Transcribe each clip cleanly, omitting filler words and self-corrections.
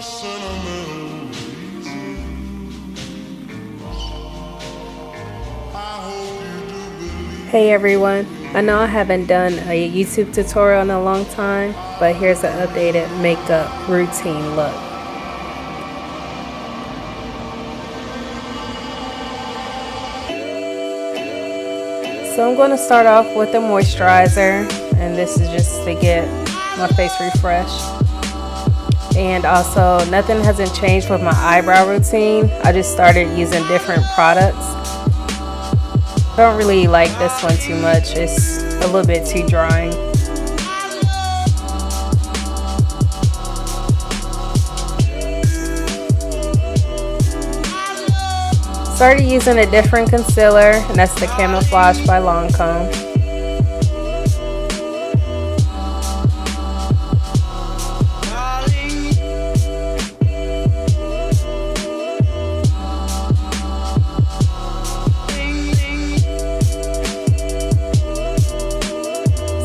Hey everyone, I know I haven't done a YouTube tutorial in a long time, but here's an updated makeup routine look. So I'm going to start off with a moisturizer, and this is just to get my face refreshed. And also, nothing hasn't changed with my eyebrow routine. I just started using different products. I don't really like this one too much. It's a little bit too drying. Started using a different concealer, and that's the Camouflage by Lancome.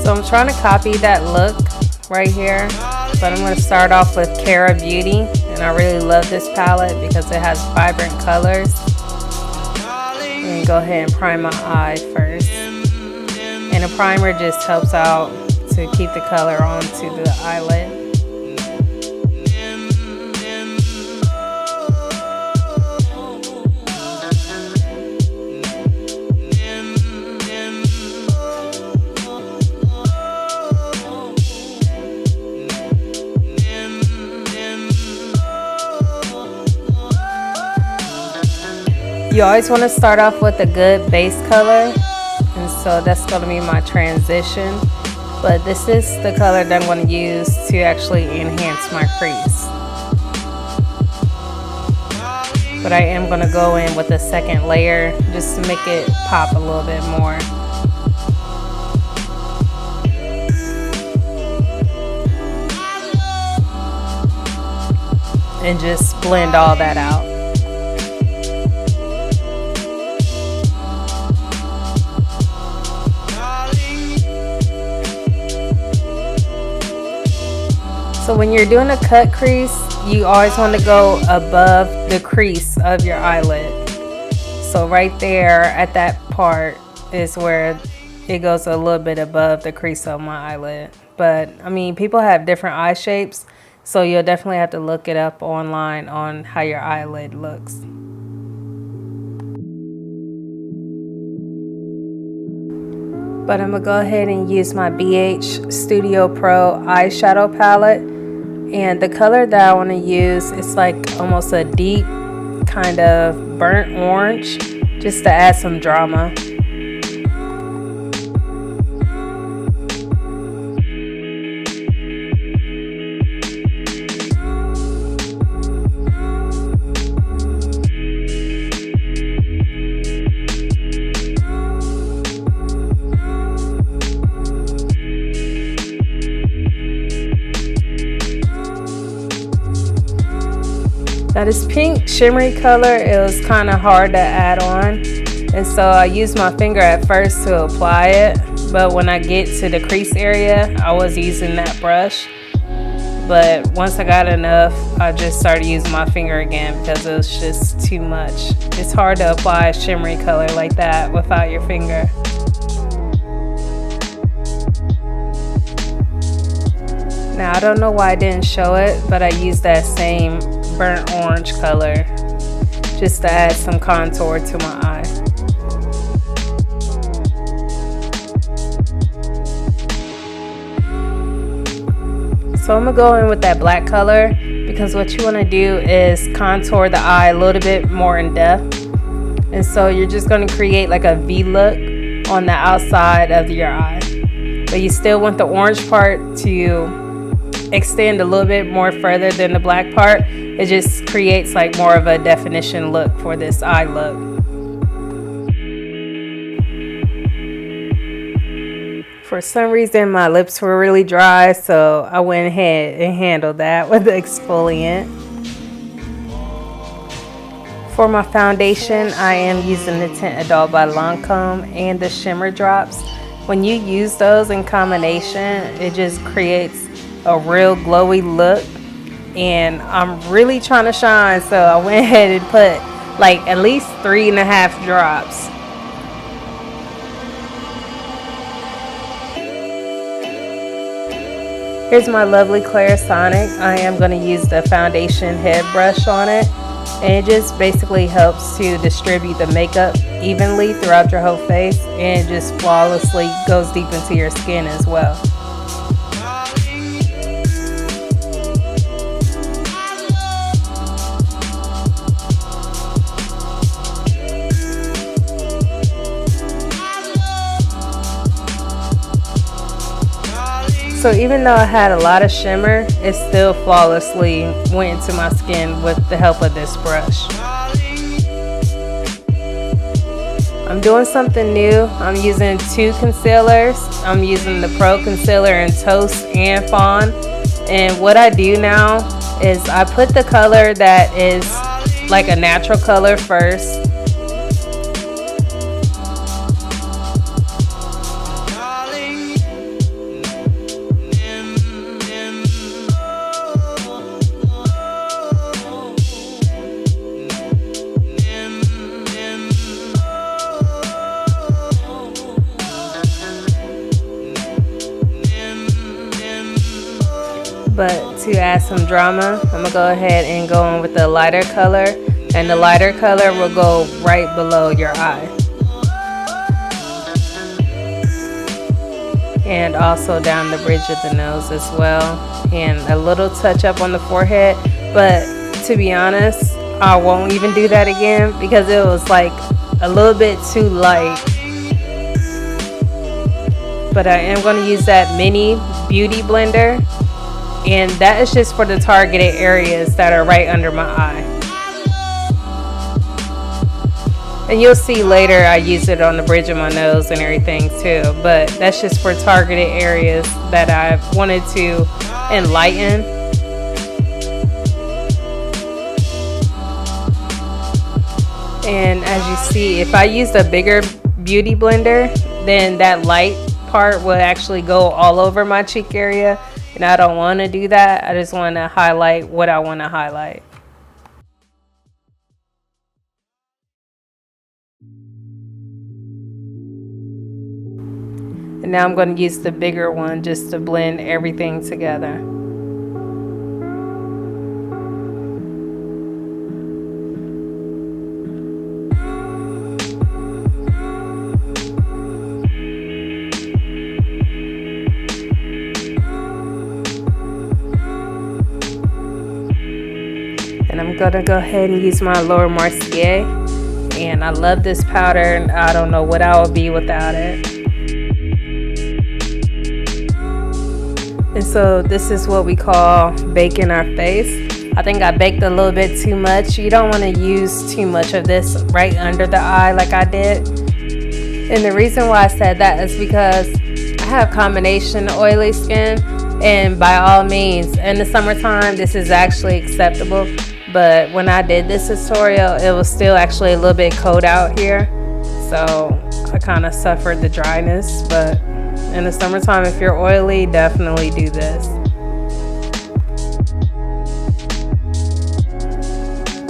So I'm trying to copy that look right here, but I'm going to start off with Cara Beauty, and I really love this palette because it has vibrant colors. And go ahead and prime my eye first, and a primer just helps out to keep the color onto the eyelid. You always want to start off with a good base color, and so that's going to be my transition. But this is the color that I'm going to use to actually enhance my crease. But I am going to go in with a second layer just to make it pop a little bit more. And just blend all that out. So when you're doing a cut crease, you always want to go above the crease of your eyelid. So right there at that part is where it goes a little bit above the crease of my eyelid. But I mean, people have different eye shapes, so you'll definitely have to look it up online on how your eyelid looks. But I'm going to go ahead and use my BH Studio Pro eyeshadow palette. And the color that I want to use is like almost a deep kind of burnt orange, just to add some drama. Now this pink shimmery color, it was kind of hard to add on, and so I used my finger at first to apply it, but when I get to the crease area, I was using that brush. But once I got enough, I just started using my finger again because it was just too much. It's hard to apply a shimmery color like that without your finger. Now I don't know why I didn't show it, but I used that same burnt orange color just to add some contour to my eye. So I'm gonna go in with that black color because what you want to do is contour the eye a little bit more in depth, and so you're just going to create like a V look on the outside of your eye, but you still want the orange part to extend a little bit more further than the black part. It just creates like more of a definition look for this eye look. For some reason my lips were really dry, so I went ahead and handled that with the exfoliant. For my foundation, I am using the Teint Idole by Lancome and the shimmer drops. When you use those in combination, it just creates a real glowy look, and I'm really trying to shine, so I went ahead and put like at least 3.5 drops. Here's my lovely Clarisonic. I am going to use the foundation head brush on it, and it just basically helps to distribute the makeup evenly throughout your whole face, and it just flawlessly goes deep into your skin as well. So even though I had a lot of shimmer, it still flawlessly went into my skin with the help of this brush. I'm doing something new. I'm using 2 concealers. I'm using the Pro Concealer in Toast and Fawn. And what I do now is I put the color that is like a natural color first. But to add some drama, I'm going to go ahead and go in with the lighter color, and the lighter color will go right below your eye. And also down the bridge of the nose as well, and a little touch up on the forehead. But to be honest, I won't even do that again because it was like a little bit too light. But I am going to use that mini beauty blender, and that is just for the targeted areas that are right under my eye. And you'll see later I use it on the bridge of my nose and everything too, but that's just for targeted areas that I wanted to enlighten. And as you see, if I used a bigger beauty blender, then that light part will actually go all over my cheek area, and I don't want to do that. I just want to highlight what I want to highlight. And now I'm going to use the bigger one just to blend everything together. And I'm gonna go ahead and use my Lower Mercier, and I love this powder, and I don't know what I would be without it. And so this is what we call baking our face. I think I baked a little bit too much. You don't want to use too much of this right under the eye like I did. And the reason why I said that is because I have combination oily skin, and by all means in the summertime this is actually acceptable. But when I did this tutorial, it was still actually a little bit cold out here, so I kind of suffered the dryness. But in the summertime, if you're oily, definitely do this.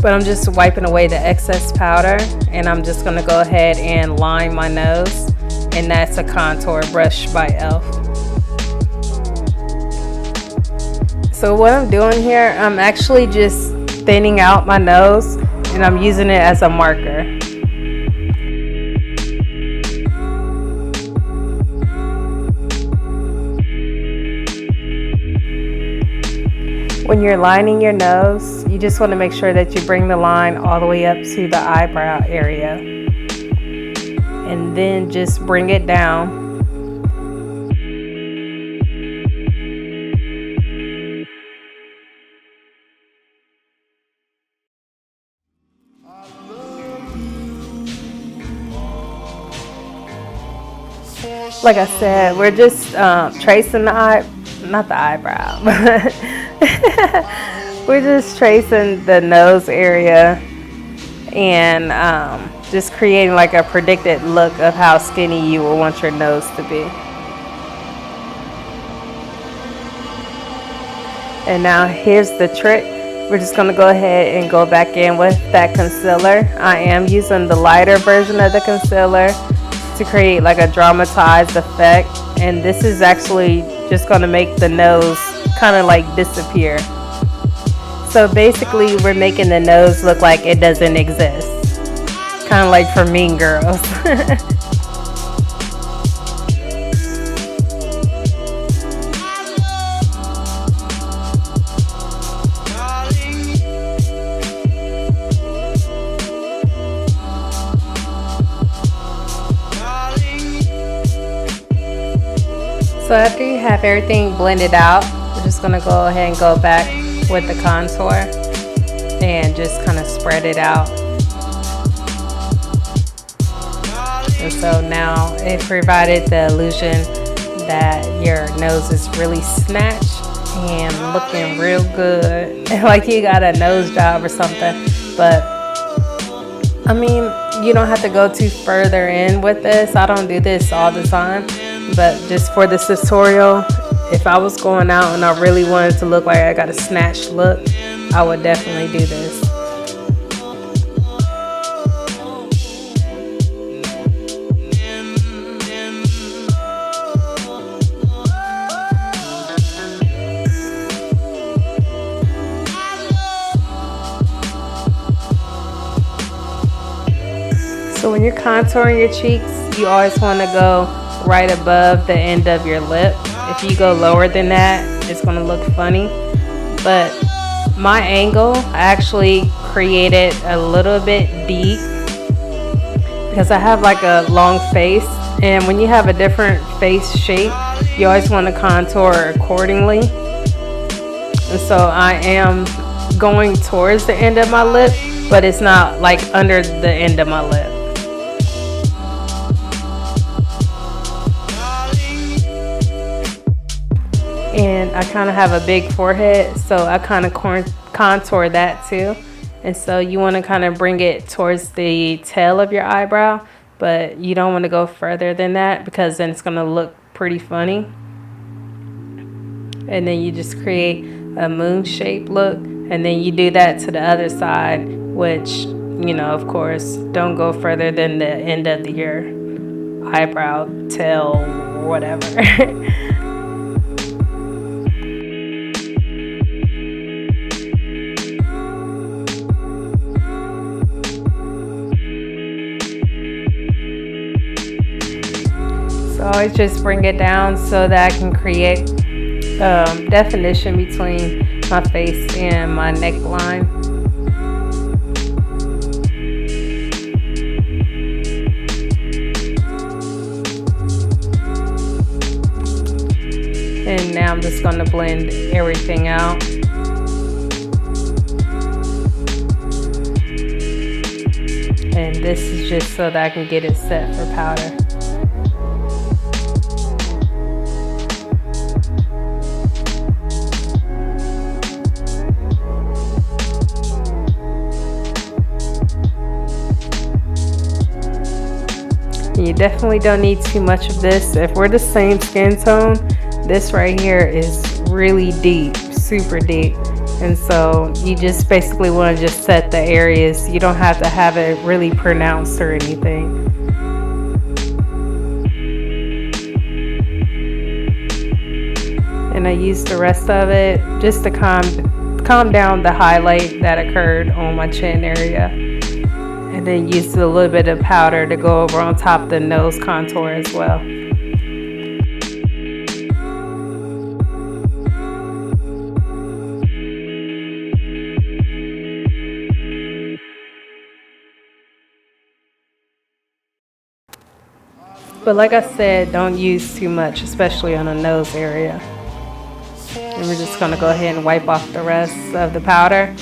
But I'm just wiping away the excess powder, and I'm just going to go ahead and line my nose, and that's a contour brush by e.l.f. So what I'm doing here, I'm actually just thinning out my nose, and I'm using it as a marker. When you're lining your nose, you just want to make sure that you bring the line all the way up to the eyebrow area, and then just bring it down. Like I said, we're just tracing the not the eyebrow, but we're just tracing the nose area, and just creating like a predicted look of how skinny you will want your nose to be. And now here's the trick. We're just going to go ahead and go back in with that concealer. I am using the lighter version of the concealer to create like a dramatized effect. And this is actually just going to make the nose kind of like disappear. So basically we're making the nose look like it doesn't exist. Kind of like for Mean Girls. So after you have everything blended out, we're just going to go ahead and go back with the contour and just kind of spread it out. And so now it provided the illusion that your nose is really snatched and looking real good. Like you got a nose job or something. But I mean, you don't have to go too further in with this. I don't do this all the time. But just for this tutorial, if I was going out and I really wanted to look like I got a snatched look, I would definitely do this. So when you're contouring your cheeks, you always want to go right above the end of your lip. If you go lower than that, it's going to look funny. But my angle, I actually created a little bit deep because I have like a long face, and when you have a different face shape, you always want to contour accordingly. And so I am going towards the end of my lip, but it's not like under the end of my lip. And I kind of have a big forehead, so I kind of contour that too. And so you want to kind of bring it towards the tail of your eyebrow, but you don't want to go further than that because then it's going to look pretty funny. And then you just create a moon shape look, and then you do that to the other side, which, you know, of course, don't go further than the end of your eyebrow, tail, whatever. Always just bring it down so that I can create definition between my face and my neckline. And now I'm just going to blend everything out. And this is just so that I can get it set for powder. You definitely don't need too much of this. If we're the same skin tone, this right here is really deep, super deep. And so you just basically want to just set the areas. You don't have to have it really pronounced or anything. And I used the rest of it just to calm down the highlight that occurred on my chin area. And then use a little bit of powder to go over on top of the nose contour as well. But like I said, don't use too much, especially on the nose area. And we're just going to go ahead and wipe off the rest of the powder.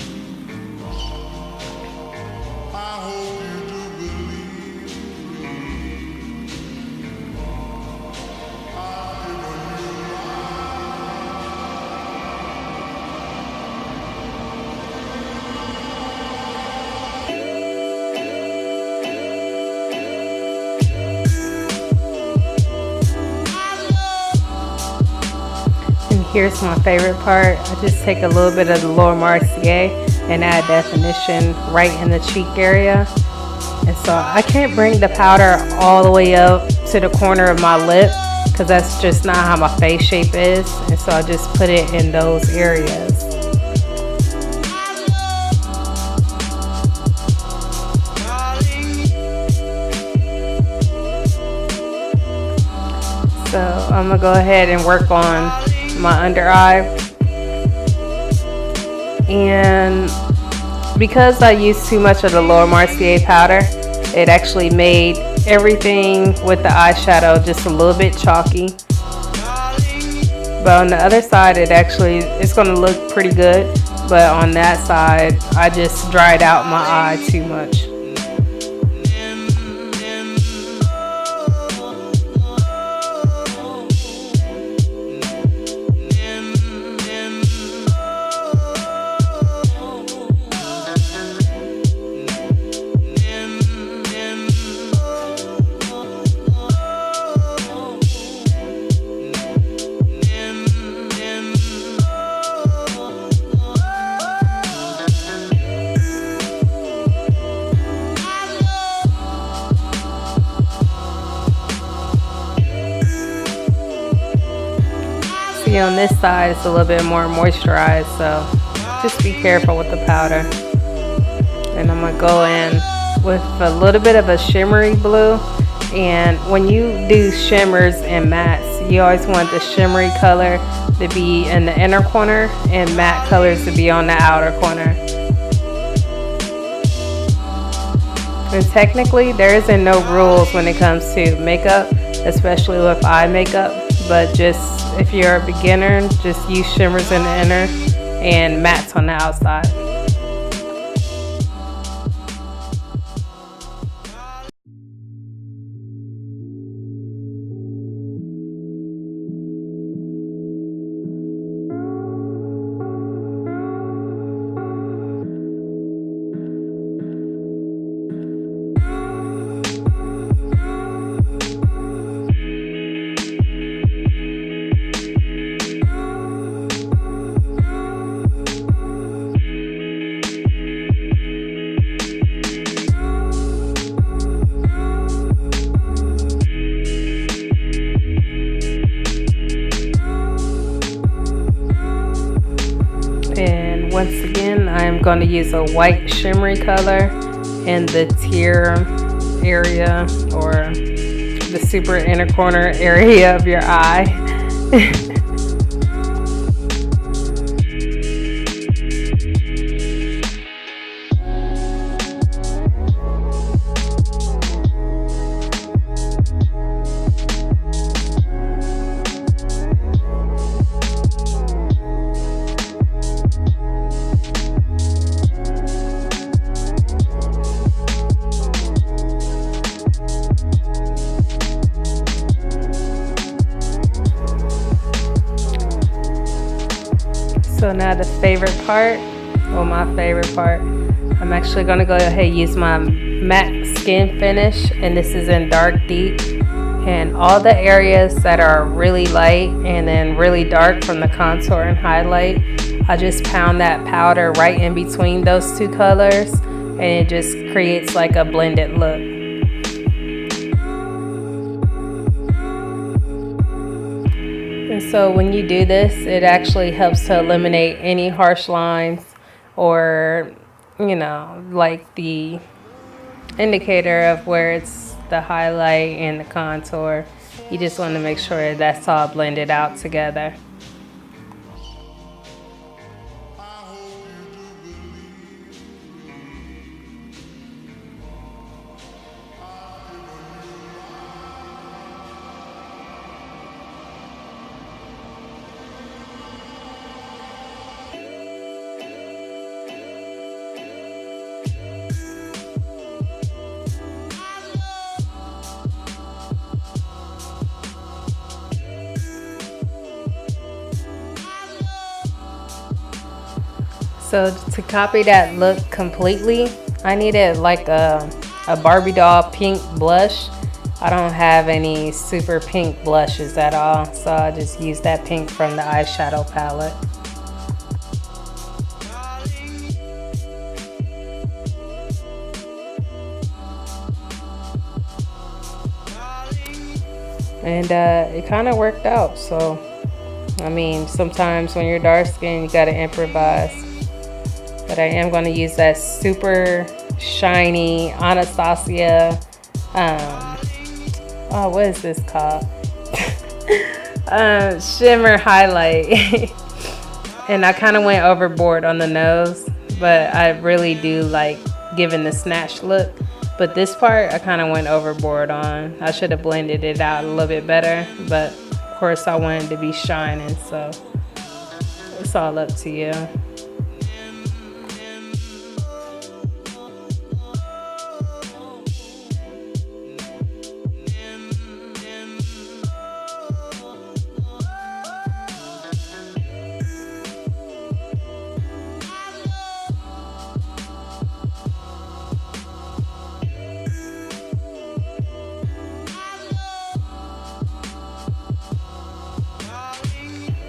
Here's my favorite part. I just take a little bit of the Laura Mercier and add definition right in the cheek area. And so I can't bring the powder all the way up to the corner of my lip because that's just not how my face shape is. And so I just put it in those areas. So I'm gonna go ahead and work on my under eye. And because I used too much of the Laura Mercier powder, it actually made everything with the eyeshadow just a little bit chalky. But on the other side, it's gonna look pretty good. But on that side, I just dried out my eye too much. On this side it's a little bit more moisturized, so just be careful with the powder. And I'm gonna go in with a little bit of a shimmery blue. And when you do shimmers and mattes, you always want the shimmery color to be in the inner corner and matte colors to be on the outer corner. And technically there isn't no rules when it comes to makeup, especially with eye makeup, but just if you're a beginner, just use shimmers in the inner and mattes on the outside. Once again, I am going to use a white shimmery color in the tear area or the super inner corner area of your eye. So now the favorite part, well, my favorite part, I'm actually going to go ahead and use my matte SkinFinish, and this is in dark deep. And all the areas that are really light and then really dark from the contour and highlight, I just pound that powder right in between those two colors, and it just creates like a blended look. And so when you do this, it actually helps to eliminate any harsh lines or, you know, like the indicator of where it's the highlight and the contour. You just want to make sure that's all blended out together. So to copy that look completely, I needed like a Barbie doll pink blush. I don't have any super pink blushes at all, so I just use that pink from the eyeshadow palette. And it kind of worked out. So I mean, sometimes when you're dark skinned, you gotta improvise. But I am gonna use that super shiny Anastasia, oh, what is this called? Shimmer highlight. And I kind of went overboard on the nose, but I really do like giving the snatch look. But this part I kind of went overboard on. I should have blended it out a little bit better, but of course I wanted to be shining, so it's all up to you.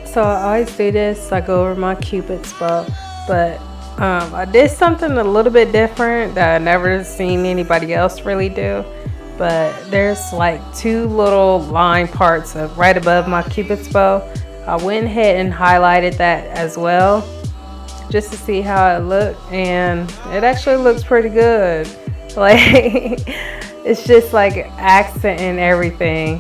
So I always do this, I go over my Cupid's bow, but I did something a little bit different that I never seen anybody else really do. But there's like two little line parts of right above my Cupid's bow. I went ahead and highlighted that as well, just to see how it looked, and it actually looks pretty good. Like, it's just like accent and everything.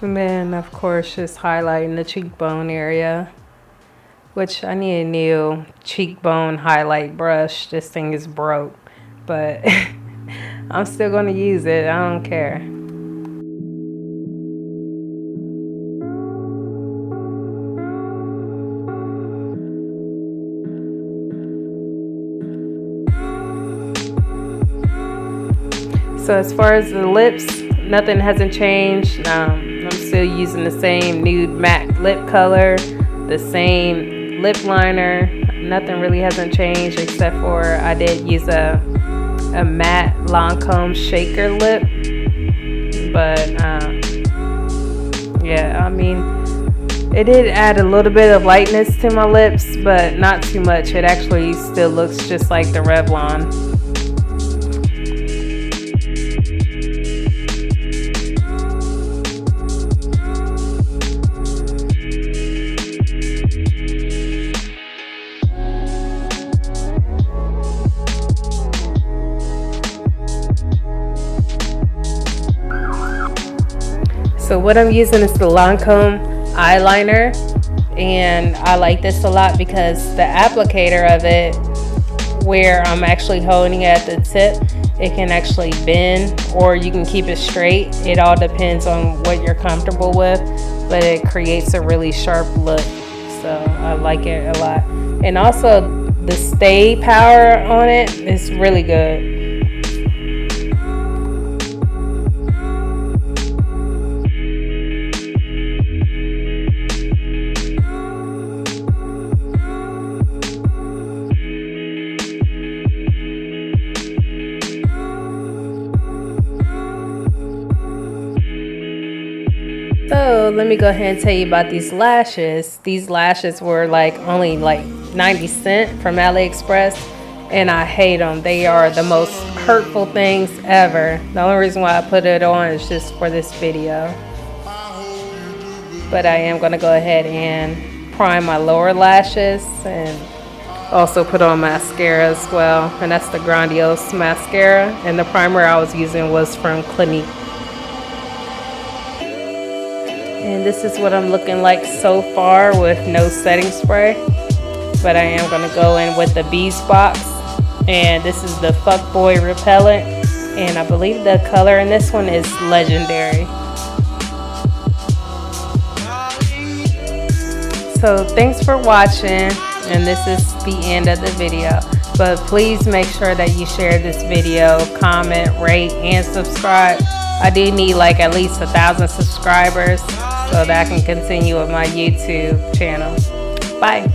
And then, of course, just highlighting the cheekbone area, which I need a new cheekbone highlight brush. This thing is broke, but I'm still going to use it. I don't care. So as far as the lips, nothing hasn't changed. I'm still using the same nude matte lip color, the same lip liner. Nothing really hasn't changed, except for I did use a matte Lancome shaker lip. But yeah, I mean, it did add a little bit of lightness to my lips, but not too much. It actually still looks just like the Revlon. So what I'm using is the Lancome eyeliner, and I like this a lot because the applicator of it, where I'm actually holding it at the tip, it can actually bend, or you can keep it straight. It all depends on what you're comfortable with, but it creates a really sharp look. So I like it a lot. And also the stay power on it is really good. So let me go ahead and tell you about these lashes. These lashes were like only like 90 cents from AliExpress, and I hate them. They are the most hurtful things ever. The only reason why I put it on is just for this video. But I am going to go ahead and prime my lower lashes and also put on mascara as well. And that's the Grandiose mascara, and the primer I was using was from Clinique. And this is what I'm looking like so far with no setting spray. But I am going to go in with the Beeqbox. And this is the Fuckboy Repellant. And I believe the color in this one is Legendary. So thanks for watching. And this is the end of the video. But please make sure that you share this video, comment, rate, and subscribe. I do need like at least 1,000 subscribers so that I can continue with my YouTube channel. Bye.